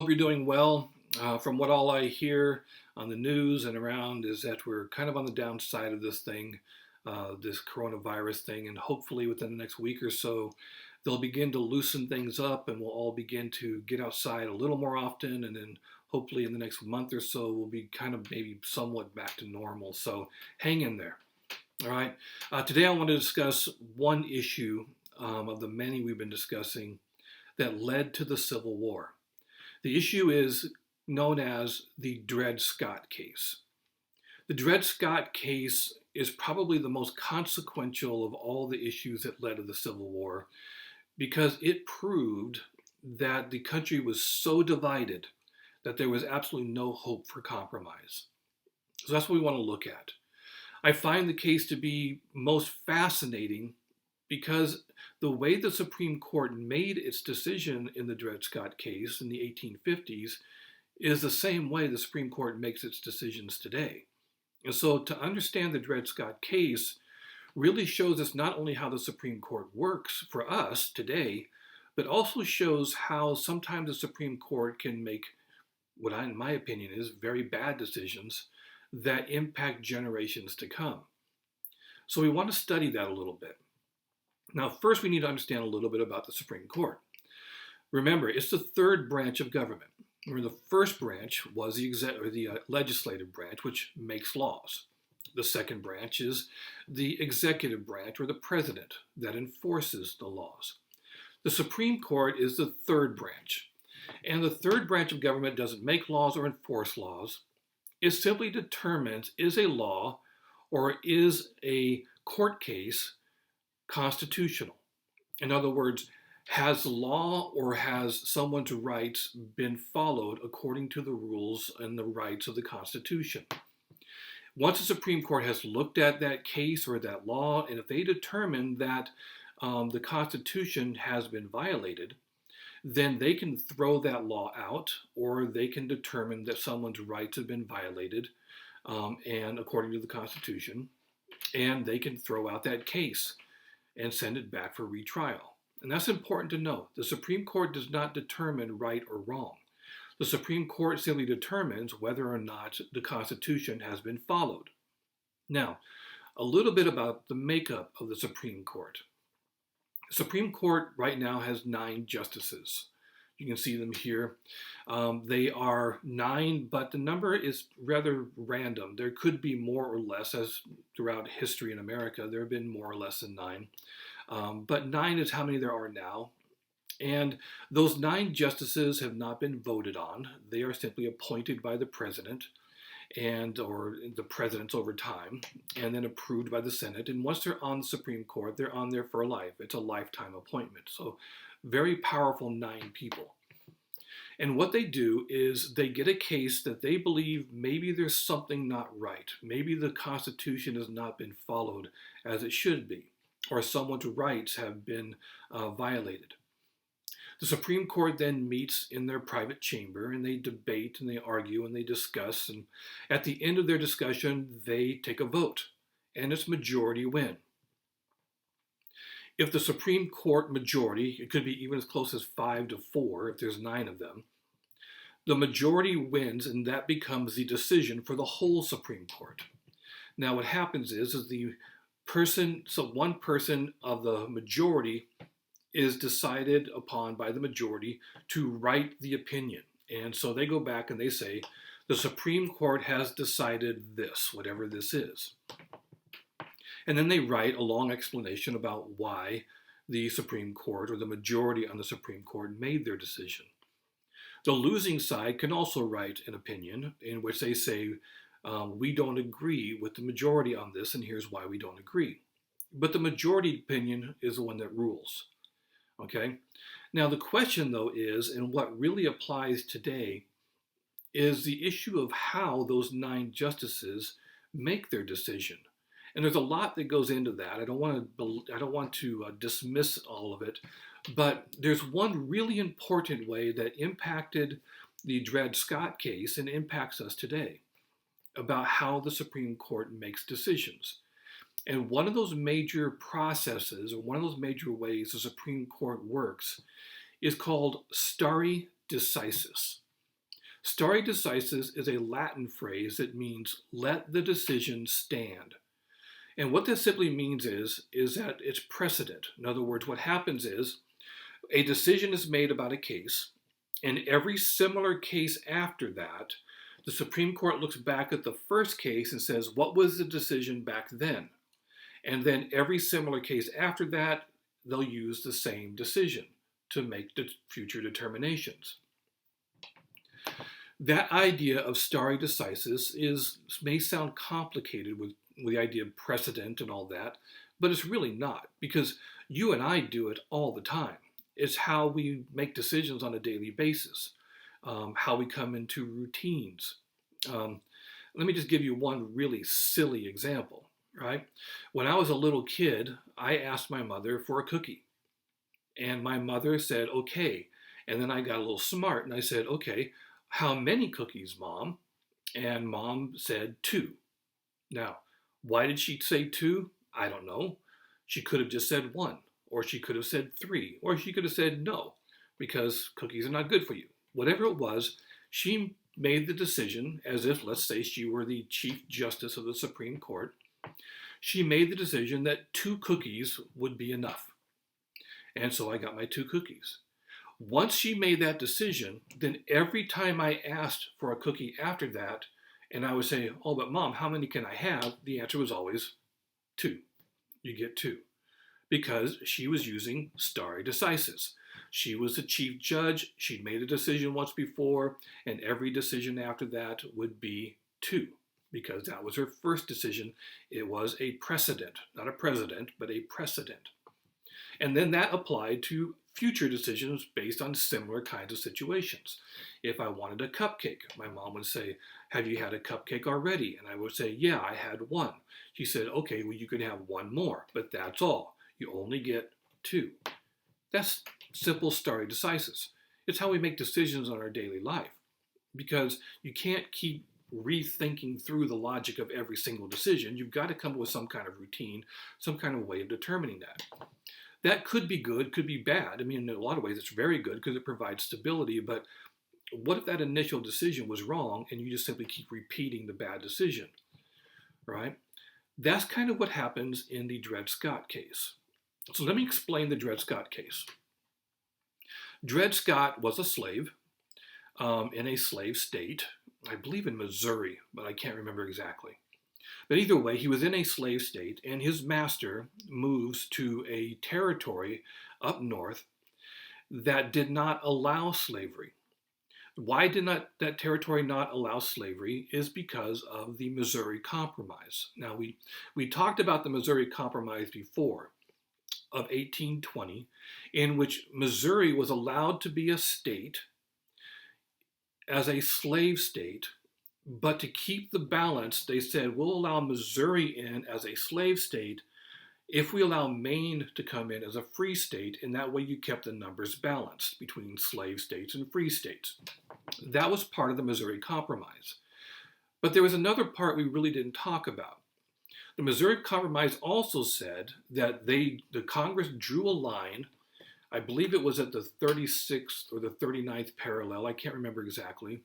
Hope you're doing well. From what all I hear on the news and around is that we're kind of on the downside of this thing, this coronavirus thing, and hopefully within the next week or so, they'll begin to loosen things up and we'll all begin to get outside a little more often. And then hopefully in the next month or so, we'll be kind of maybe somewhat back to normal. So hang in there. All right. Today I want to discuss one issue of the many we've been discussing that led to the Civil War. The issue is known as the Dred Scott case. The Dred Scott case is probably the most consequential of all the issues that led to the Civil War because it proved that the country was so divided that there was absolutely no hope for compromise. So that's what we want to look at. I find the case to be most fascinating because the way the Supreme Court made its decision in the Dred Scott case in the 1850s is the same way the Supreme Court makes its decisions today. And so to understand the Dred Scott case really shows us not only how the Supreme Court works for us today, but also shows how sometimes the Supreme Court can make what in my opinion is very bad decisions that impact generations to come. So we want to study that a little bit. Now, first we need to understand a little bit about the Supreme Court. Remember, it's the third branch of government. Remember, the first branch was the legislative branch, which makes laws. The second branch is the executive branch, or the president, that enforces the laws. The Supreme Court is the third branch. And the third branch of government doesn't make laws or enforce laws. It simply determines, is a law or is a court case constitutional? In other words, has the law or has someone's rights been followed according to the rules and the rights of the Constitution? Once the Supreme Court has looked at that case or that law, and if they determine that the Constitution has been violated, then they can throw that law out, or they can determine that someone's rights have been violated and according to the Constitution, and they can throw out that case and send it back for retrial. And that's important to note. The Supreme Court does not determine right or wrong. The Supreme Court simply determines whether or not the Constitution has been followed. Now, a little bit about the makeup of the Supreme Court. The Supreme Court right now has 9 justices. You can see them here. They are 9, but the number is rather random. There could be more or less, as throughout history in America, there have been more or less than 9. But 9 is how many there are now. And those 9 justices have not been voted on. They are simply appointed by the president or the presidents over time, and then approved by the Senate. And once they're on the Supreme Court, they're on there for life. It's a lifetime appointment. So very powerful 9 people. And what they do is they get a case that they believe maybe there's something not right. Maybe the Constitution has not been followed as it should be, or someone's rights have been violated. The Supreme Court then meets in their private chamber and they debate and they argue and they discuss. And at the end of their discussion, they take a vote and it's majority win. If the Supreme Court majority, it could be even as close as 5-4 if there's 9 of them, the majority wins and that becomes the decision for the whole Supreme Court. Now what happens is one person of the majority is decided upon by the majority to write the opinion. And so they go back and they say, the Supreme Court has decided this, whatever this is. And then they write a long explanation about why the Supreme Court or the majority on the Supreme Court made their decision. The losing side can also write an opinion in which they say, we don't agree with the majority on this, and here's why we don't agree. But the majority opinion is the one that rules. Okay? Now the question though is, and what really applies today, is the issue of how those 9 justices make their decision. And there's a lot that goes into that. I don't want to dismiss all of it, but there's one really important way that impacted the Dred Scott case and impacts us today about how the Supreme Court makes decisions. And one of those major processes, or one of those major ways the Supreme Court works, is called stare decisis. Stare decisis is a Latin phrase that means let the decision stand. And what this simply means is that it's precedent. In other words, what happens is a decision is made about a case, and every similar case after that, the Supreme Court looks back at the first case and says, what was the decision back then? And then every similar case after that, they'll use the same decision to make the future determinations. That idea of stare decisis may sound complicated with the idea of precedent and all that, but it's really not, because you and I do it all the time. It's how we make decisions on a daily basis, how we come into routines. Let me just give you one really silly example, right? When I was a little kid, I asked my mother for a cookie. And my mother said, okay. And then I got a little smart and I said, okay, how many cookies, Mom? And Mom said 2. Now, why did she say 2? I don't know. She could have just said 1, or she could have said 3, or she could have said no, because cookies are not good for you. Whatever it was, she made the decision as if, let's say, she were the Chief Justice of the Supreme Court. She made the decision that 2 cookies would be enough. And so I got my 2 cookies. Once she made that decision, then every time I asked for a cookie after that, and I would say, oh, but Mom, how many can I have? The answer was always 2. You get 2. Because she was using stare decisis. She was the chief judge. She'd made a decision once before, and every decision after that would be 2. Because that was her first decision. It was a precedent, not a president, but a precedent. And then that applied to future decisions based on similar kinds of situations. If I wanted a cupcake, my mom would say, have you had a cupcake already? And I would say, yeah, I had 1. She said, okay, well, you can have 1 more, but that's all. You only get 2. That's simple stare decisis. It's how we make decisions on our daily life, because you can't keep rethinking through the logic of every single decision. You've got to come up with some kind of routine, some kind of way of determining that. That could be good, could be bad. I mean, in a lot of ways, it's very good because it provides stability. But what if that initial decision was wrong and you just simply keep repeating the bad decision, right? That's kind of what happens in the Dred Scott case. So let me explain the Dred Scott case. Dred Scott was a slave in a slave state, I believe in Missouri, but I can't remember exactly. But either way, he was in a slave state, and his master moves to a territory up north that did not allow slavery. Why did not that territory not allow slavery is because of the Missouri Compromise. Now, we talked about the Missouri Compromise before, of 1820, in which Missouri was allowed to be a state as a slave state. But to keep the balance, they said, we'll allow Missouri in as a slave state if we allow Maine to come in as a free state, and that way you kept the numbers balanced between slave states and free states. That was part of the Missouri Compromise. But there was another part we really didn't talk about. The Missouri Compromise also said that the Congress drew a line, I believe it was at the 36th or the 39th parallel, I can't remember exactly.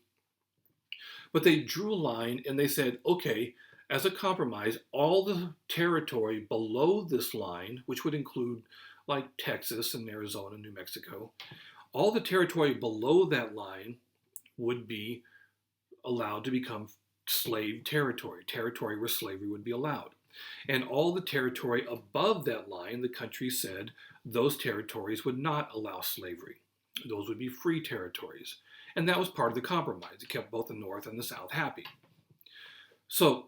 But they drew a line and they said, okay, as a compromise, all the territory below this line, which would include like Texas and Arizona, New Mexico, all the territory below that line would be allowed to become slave territory, territory where slavery would be allowed. And all the territory above that line, the country said, those territories would not allow slavery. Those would be free territories. And that was part of the compromise. It kept both the North and the South happy. So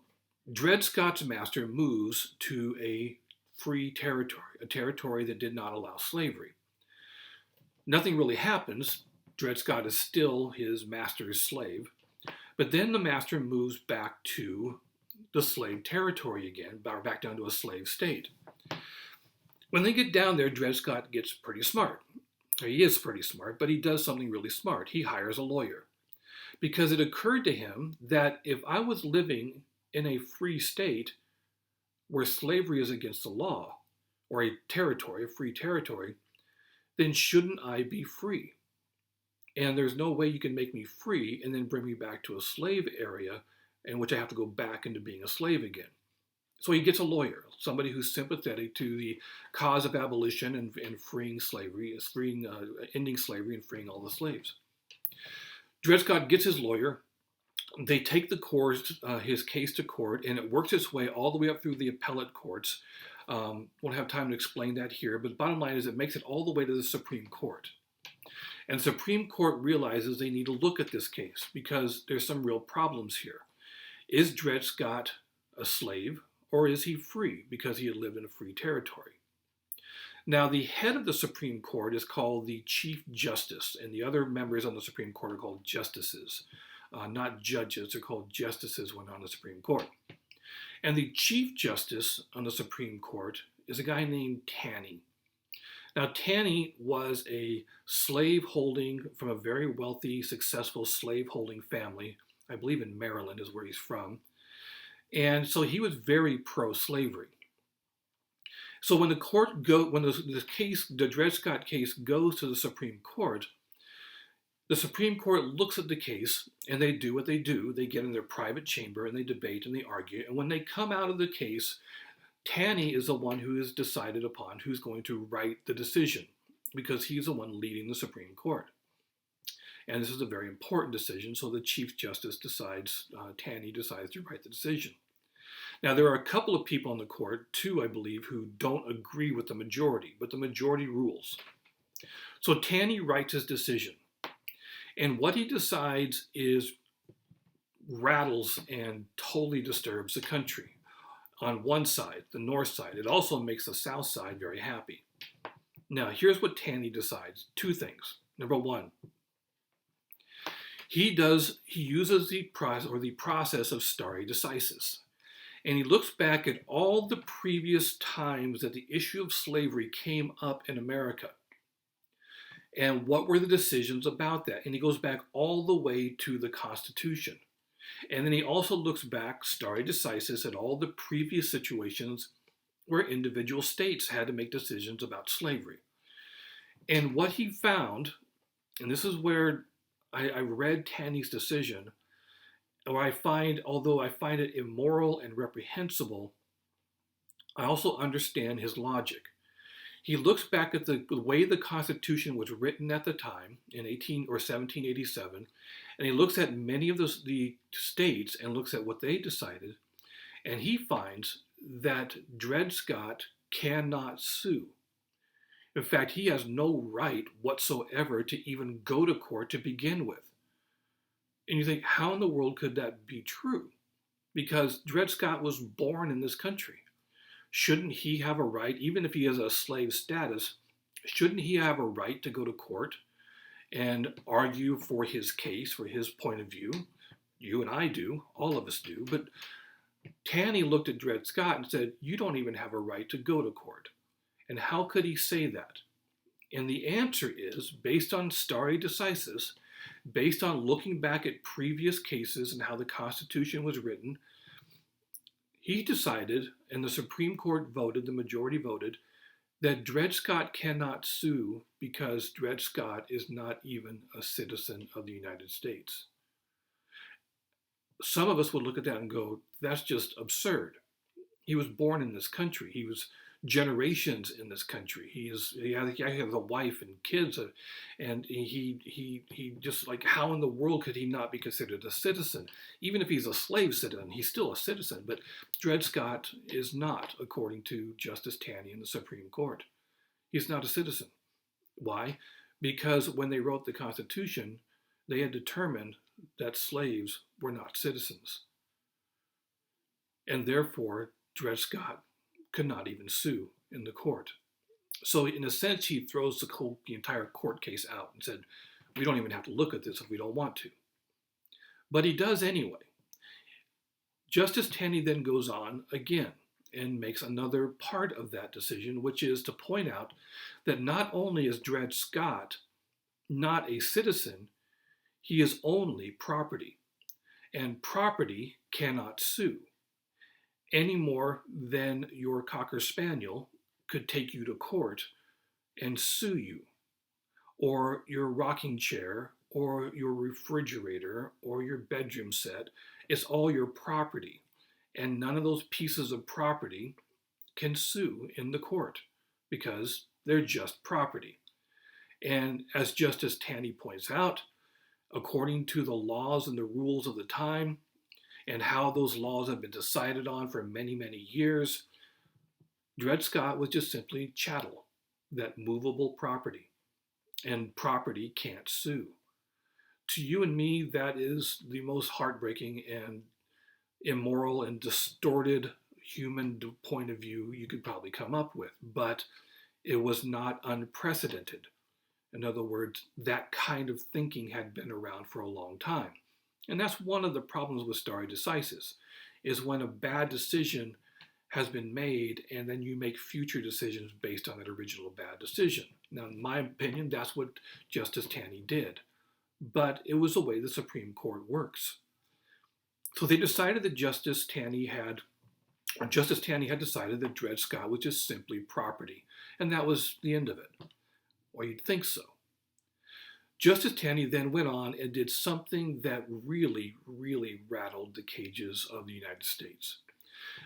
Dred Scott's master moves to a free territory, a territory that did not allow slavery. Nothing really happens. Dred Scott is still his master's slave. But then the master moves back to the slave territory again, back down to a slave state. When they get down there, Dred Scott gets pretty smart. He is pretty smart, but he does something really smart. He hires a lawyer. Because it occurred to him that if I was living in a free state where slavery is against the law, or a territory, a free territory, then shouldn't I be free? and there's no way you can make me free and then bring me back to a slave area in which I have to go back into being a slave again. So he gets a lawyer, somebody who's sympathetic to the cause of abolition and freeing slavery, ending slavery and freeing all the slaves. Dred Scott gets his lawyer. They take his case to court, and it works its way all the way up through the appellate courts. Won't have time to explain that here, but the bottom line is it makes it all the way to the Supreme Court. And the Supreme Court realizes they need to look at this case because there's some real problems here. Is Dred Scott a slave, or is he free because he had lived in a free territory? Now, the head of the Supreme Court is called the Chief Justice, and the other members on the Supreme Court are called justices. Not judges, they're called justices when on the Supreme Court. And the Chief Justice on the Supreme Court is a guy named Taney. Now, Taney was a from a very wealthy, successful slave-holding family. I believe in Maryland is where he's from. And so he was very pro-slavery. So when the Dred Scott case goes to the Supreme Court looks at the case and they do what they do. They get in their private chamber and they debate and they argue. And when they come out of the case, Taney is the one who is decided upon who's going to write the decision because he's the one leading the Supreme Court. And this is a very important decision, so the Chief Justice Taney decides to write the decision. Now, there are a couple of people on the court, two, I believe, who don't agree with the majority, but the majority rules. So Taney writes his decision. And what he decides rattles and totally disturbs the country. On one side, the north side, it also makes the south side very happy. Now, here's what Taney decides. Two things. Number one, he uses the process of stare decisis. And he looks back at all the previous times that the issue of slavery came up in America. And what were the decisions about that? And he goes back all the way to the Constitution. And then he also looks back, stare decisis, at all the previous situations where individual states had to make decisions about slavery. And what he found, and this is where I read Taney's decision, although I find it immoral and reprehensible, I also understand his logic. He looks back at the way the Constitution was written at the time in 1787, and he looks at many of the states and looks at what they decided, and he finds that Dred Scott cannot sue. In fact, he has no right whatsoever to even go to court to begin with. And you think, how in the world could that be true? Because Dred Scott was born in this country. Shouldn't he have a right, even if he has a slave status, shouldn't he have a right to go to court and argue for his case, for his point of view? You and I do, all of us do. But Taney looked at Dred Scott and said, you don't even have a right to go to court. And how could he say that? And the answer is, based on stare decisis, based on looking back at previous cases and how the Constitution was written, he decided, and the Supreme Court voted, the majority voted, that Dred Scott cannot sue because Dred Scott is not even a citizen of the United States. Some of us would look at that and go, that's just absurd. He was born in this country. He was generations in this country. He has a wife and kids, and he just, like, how in the world could he not be considered a citizen? Even if he's a slave citizen, he's still a citizen. But Dred Scott is not, according to Justice Taney in the Supreme Court. He's not a citizen. Why? Because when they wrote the Constitution, they had determined that slaves were not citizens. And therefore, Dred Scott could not even sue in the court. So in a sense, he throws the entire court case out and said, we don't even have to look at this if we don't want to. But he does anyway. Justice Taney then goes on again and makes another part of that decision, which is to point out that not only is Dred Scott not a citizen, he is only property. And property cannot sue, any more than your Cocker Spaniel could take you to court and sue you, or your rocking chair, or your refrigerator or your bedroom set. It's all your property. And none of those pieces of property can sue in the court because they're just property. And as Justice Taney points out, according to the laws and the rules of the time and how those laws have been decided on for many, many years, Dred Scott was just simply chattel, that movable property, and property can't sue. To you and me, that is the most heartbreaking and immoral and distorted human point of view you could probably come up with, but it was not unprecedented. In other words, that kind of thinking had been around for a long time. And that's one of the problems with stare decisis, is when a bad decision has been made and then you make future decisions based on that original bad decision. Now, in my opinion, that's what Justice Taney did. But it was the way the Supreme Court works. So they decided that Justice Taney had decided that Dred Scott was just simply property. And that was the end of it. Or you'd think so. Justice Taney then went on and did something that really, really rattled the cages of the United States.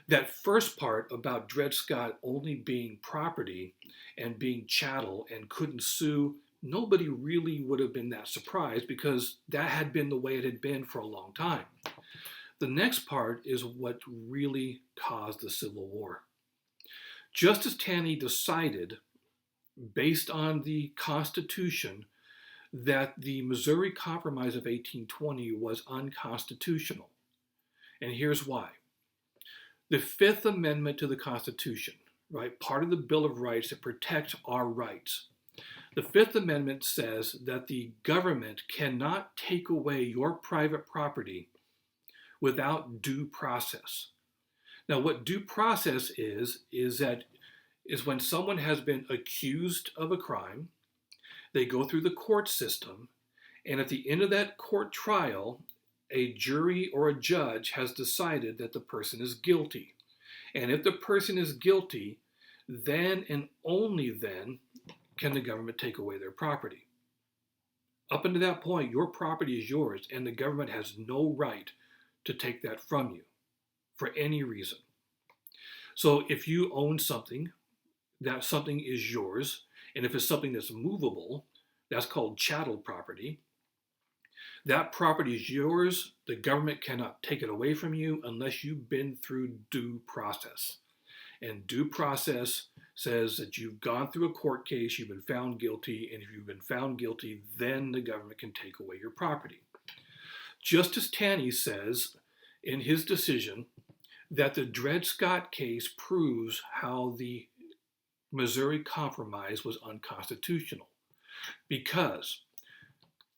That first part about Dred Scott only being property and being chattel and couldn't sue, nobody really would have been that surprised because that had been the way it had been for a long time. The next part is what really caused the Civil War. Justice Taney decided, based on the Constitution, that the Missouri Compromise of 1820 was unconstitutional. And here's why. The Fifth Amendment to the Constitution, right, part of the Bill of Rights that protects our rights. The Fifth Amendment says that the government cannot take away your private property without due process. Now, what due process is when someone has been accused of a crime, they go through the court system, and at the end of that court trial, a jury or a judge has decided that the person is guilty. And if the person is guilty, then and only then can the government take away their property. Up until that point, your property is yours, and the government has no right to take that from you for any reason. So if you own something, that something is yours, and if it's something that's movable, that's called chattel property. That property is yours. The government cannot take it away from you unless you've been through due process. And due process says that you've gone through a court case, you've been found guilty, and if you've been found guilty, then the government can take away your property. Justice Taney says in his decision that the Dred Scott case proves how the Missouri Compromise was unconstitutional. Because,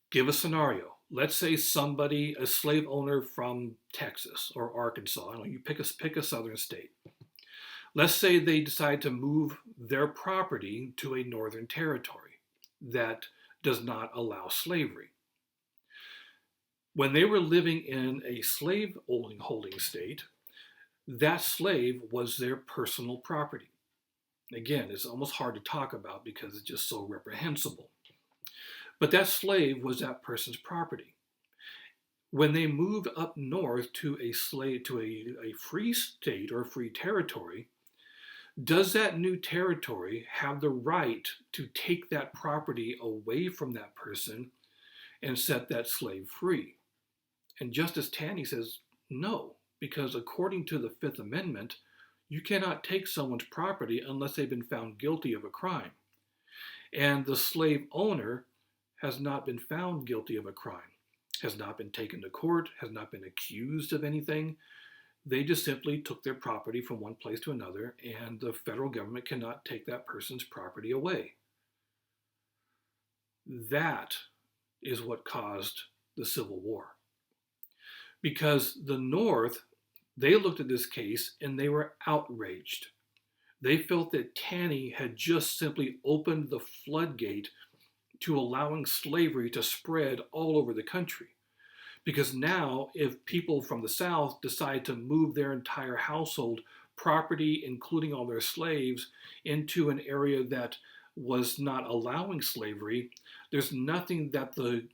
give a scenario. Let's say somebody, a slave owner from Texas or Arkansas, I don't know, you pick a southern state. Let's say they decide to move their property to a northern territory that does not allow slavery. When they were living in a slave holding state, that slave was their personal property. Again, it's almost hard to talk about because it's just so reprehensible. But that slave was that person's property. When they moved up north to a free state or a free territory, does that new territory have the right to take that property away from that person and set that slave free? And Justice Taney says no, because according to the Fifth Amendment, you cannot take someone's property unless they've been found guilty of a crime. And the slave owner has not been found guilty of a crime, has not been taken to court, has not been accused of anything. They just simply took their property from one place to another, and the federal government cannot take that person's property away. That is what caused the Civil War. Because the North, they looked at this case and they were outraged. They felt that Taney had just simply opened the floodgate to allowing slavery to spread all over the country. Because now, if people from the South decide to move their entire household property, including all their slaves, into an area that was not allowing slavery, there's nothing that the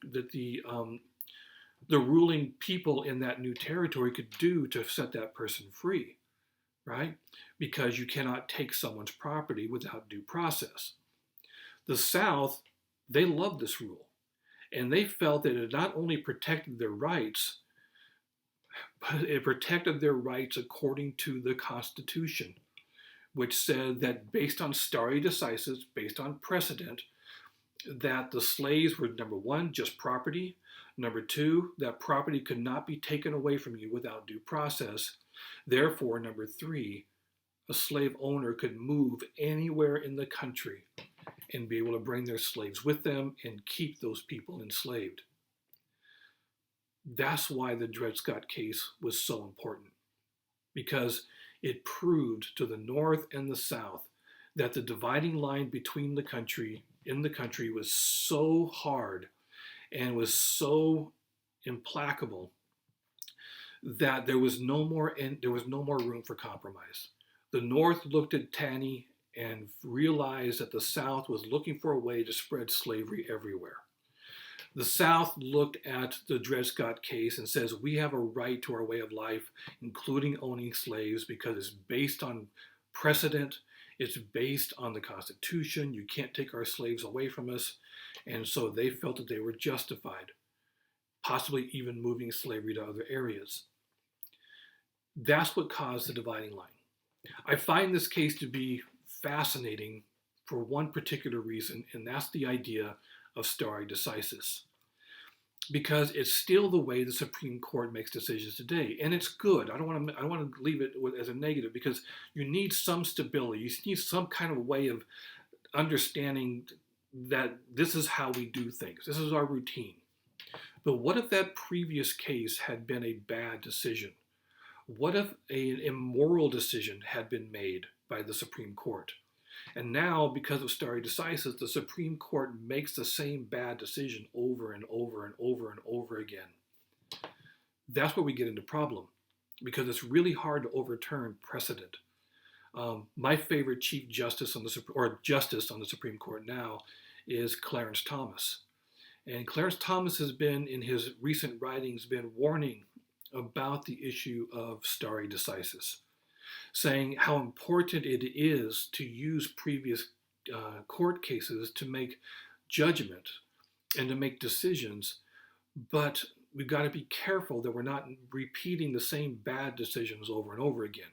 ruling people in that new territory could do to set that person free, right? Because you cannot take someone's property without due process. The South, they loved this rule, and they felt that it not only protected their rights, but it protected their rights according to the Constitution, which said that based on stare decisis, based on precedent, that the slaves were, number one, just property. Number two, that property could not be taken away from you without due process. Therefore, number three, a slave owner could move anywhere in the country and be able to bring their slaves with them and keep those people enslaved. That's why the Dred Scott case was so important, because it proved to the North and the South that the dividing line between the country was so hard and was so implacable that there was no more room for compromise. The North looked at Taney and realized that the South was looking for a way to spread slavery everywhere. The South looked at the Dred Scott case and says, we have a right to our way of life, including owning slaves, because it's based on precedent, it's based on the Constitution, you can't take our slaves away from us. And so they felt that they were justified, possibly even moving slavery to other areas. That's what caused the dividing line. I find this case to be fascinating for one particular reason, and that's the idea of stare decisis. Because it's still the way the Supreme Court makes decisions today, and it's good. I don't want to leave it as a negative, because you need some stability. You need some kind of way of understanding that this is how we do things. This is our routine. But what if that previous case had been a bad decision? What if an immoral decision had been made by the Supreme Court? And now, because of stare decisis, the Supreme Court makes the same bad decision over and over and over and over again. That's where we get into problem, because it's really hard to overturn precedent. My favorite Chief Justice on the Supreme Court now is Clarence Thomas. And Clarence Thomas has been, in his recent writings, been warning about the issue of stare decisis, saying how important it is to use previous court cases to make judgment and to make decisions, but we've got to be careful that we're not repeating the same bad decisions over and over again.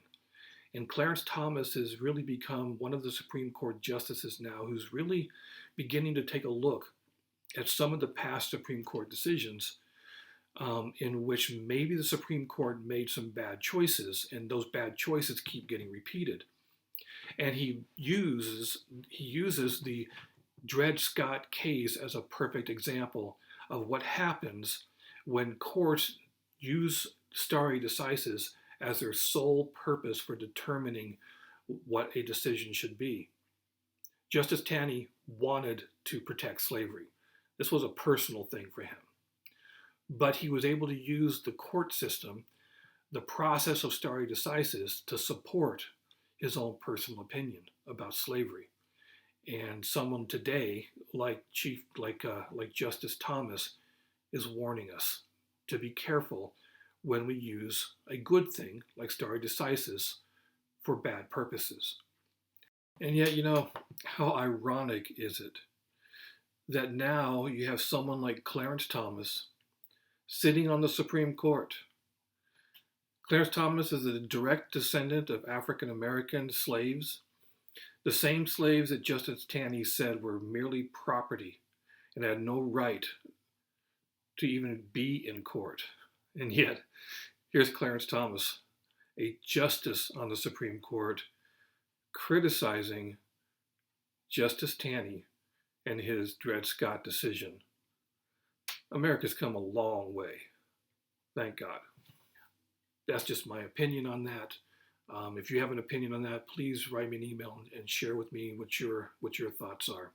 And Clarence Thomas has really become one of the Supreme Court justices now who's really beginning to take a look at some of the past Supreme Court decisions in which maybe the Supreme Court made some bad choices, and those bad choices keep getting repeated. And he uses the Dred Scott case as a perfect example of what happens when courts use stare decisis as their sole purpose for determining what a decision should be. Justice Taney wanted to protect slavery. This was a personal thing for him. But he was able to use the court system, the process of stare decisis, to support his own personal opinion about slavery. And someone today, like Justice Thomas, is warning us to be careful when we use a good thing like stare decisis for bad purposes. And yet, how ironic is it that now you have someone like Clarence Thomas sitting on the Supreme Court. Clarence Thomas is a direct descendant of African American slaves, the same slaves that Justice Taney said were merely property and had no right to even be in court. And yet, here's Clarence Thomas, a justice on the Supreme Court, criticizing Justice Taney and his Dred Scott decision. America's come a long way. Thank God. That's just my opinion on that. If you have an opinion on that, please write me an email and share with me what your thoughts are.